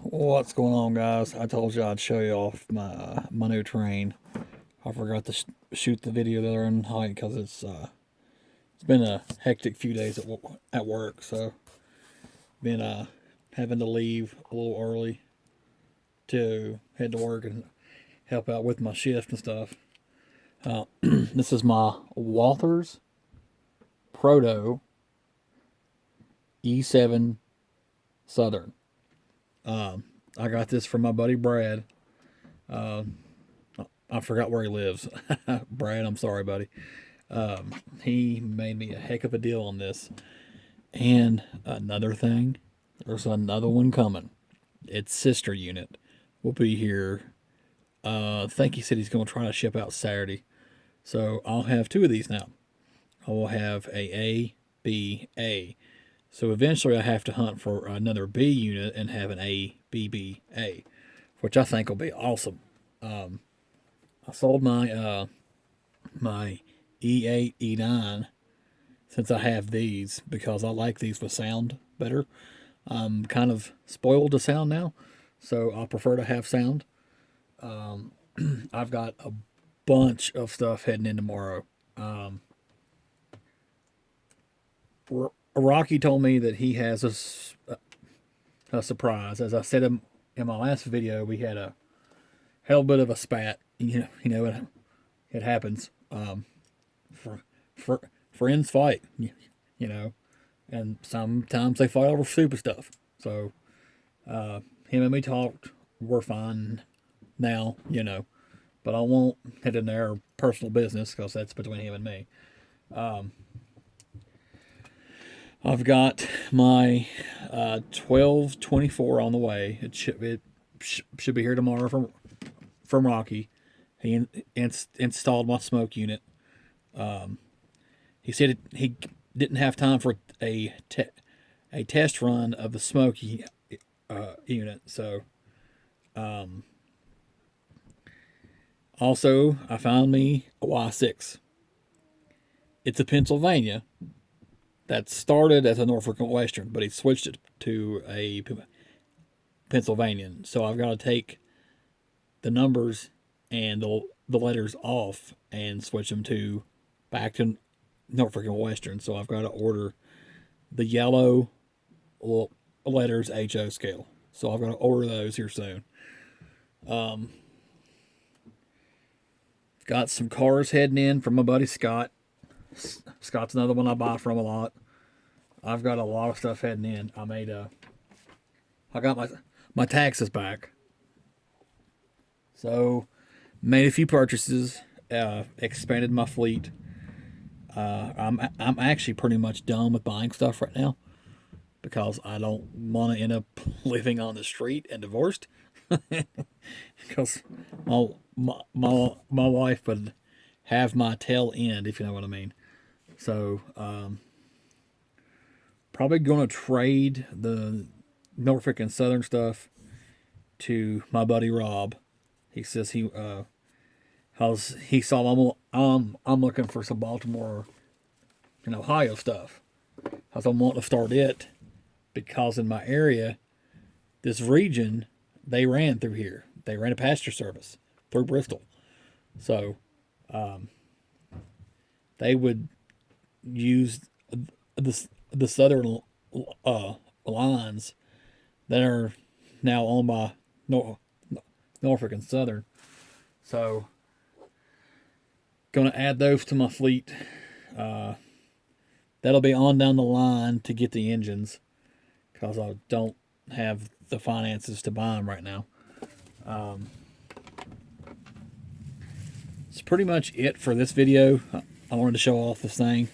What's going on, guys? I told you I'd show you off my new train. I forgot to shoot the video the other night because it's been a hectic few days at work, so been having to leave a little early to head to work and help out with my shift and stuff. This is my Walthers Proto E7 Southern. I got this from my buddy Brad. I forgot where he lives. Brad, I'm sorry, buddy. He made me a heck of a deal on this. And another thing, there's another one coming. Its sister unit will be here. I think he said he's going to try to ship out Saturday. So I'll have two of these now. I will have a B, A. So eventually I have to hunt for another B unit and have an A, B, B, A, which I think will be awesome. I sold my my E8, E9 since I have these because I like these with sound better. I'm kind of spoiled to sound now, so I prefer to have sound. I've got a bunch of stuff heading in tomorrow. Rocky told me that he has a surprise. As I said in my last video, we had a hell bit of a spat. You know, it happens. Friends fight. You know, and sometimes they fight over stupid stuff. So him and me talked. We're fine now. You know, but I won't head in their personal business because that's between him and me. I've got my 1224 on the way. It should be here tomorrow from Rocky. He installed my smoke unit. He said he didn't have time for a test run of the smoke unit. So, also I found me a Y6. It's a Pennsylvania. That started as a Norfolk and Western, but he switched it to a Pennsylvanian. So I've got to take the numbers and the letters off and switch them back to Norfolk and Western. So I've got to order the yellow letters HO scale. So I've got to order those here soon. Got some cars heading in from my buddy Scott. Scott's another one I buy from a lot. I've got a lot of stuff heading in. I got my taxes back. So made a few purchases, expanded my fleet. I'm actually pretty much done with buying stuff right now because I don't want to end up living on the street and divorced. Because my wife would have my tail end, if you know what I mean. So, probably going to trade the Norfolk and Southern stuff to my buddy Rob. He says he saw I'm looking for some Baltimore and Ohio stuff. Because I'm wanting to start it because in my area, this region, they ran through here. They ran a pasture service through Bristol. So, they would use the southern lines that are now owned by Norfolk and Southern. So, going to add those to my fleet. That'll be on down the line to get the engines because I don't have the finances to buy them right now. It's pretty much it for this video. I wanted to show off this thing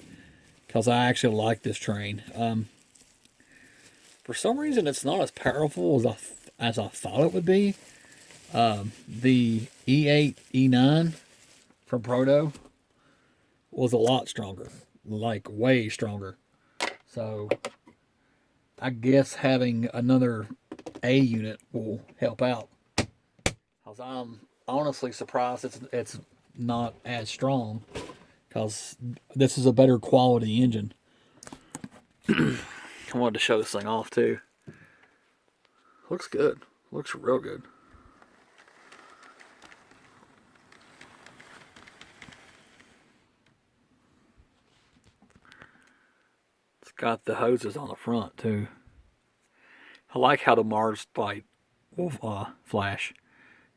because I actually like this train. For some reason, it's not as powerful as I thought it would be. The E8, E9 from Proto was a lot stronger, like way stronger. So I guess having another A unit will help out. Cause I'm honestly surprised it's not as strong. Cause this is a better quality engine. I wanted to show this thing off too. Looks good. Looks real good. It's got the hoses on the front too. I like how the Mars light will flash,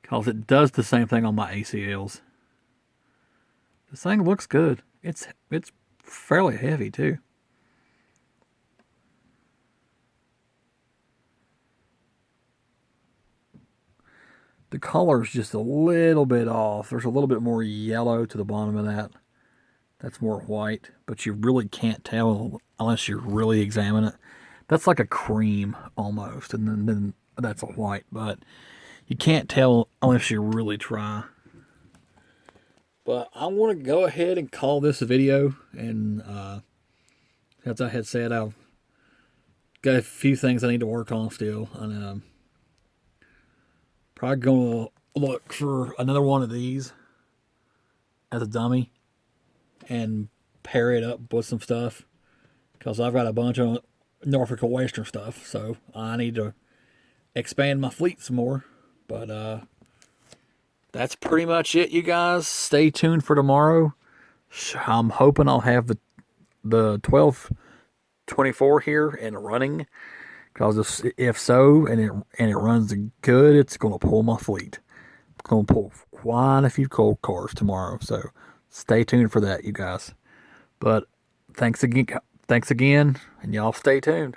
because it does the same thing on my ACLs. This thing looks good. It's fairly heavy too. The color's just a little bit off. There's a little bit more yellow to the bottom of that. That's more white, but you really can't tell unless you really examine it. That's like a cream almost, and then that's a white, but you can't tell unless you really try. But I want to go ahead and call this a video, and as I had said, I've got a few things I need to work on still, and probably going to look for another one of these as a dummy and pair it up with some stuff, because I've got a bunch of Norfolk Western stuff, so I need to expand my fleet some more. But that's pretty much it, you guys. Stay tuned for tomorrow. I'm hoping I'll have the 1224 here and running, because if so, and it runs good, it's going to pull my fleet. It's going to pull quite a few cold cars tomorrow, so stay tuned for that, you guys. But thanks again, and y'all stay tuned.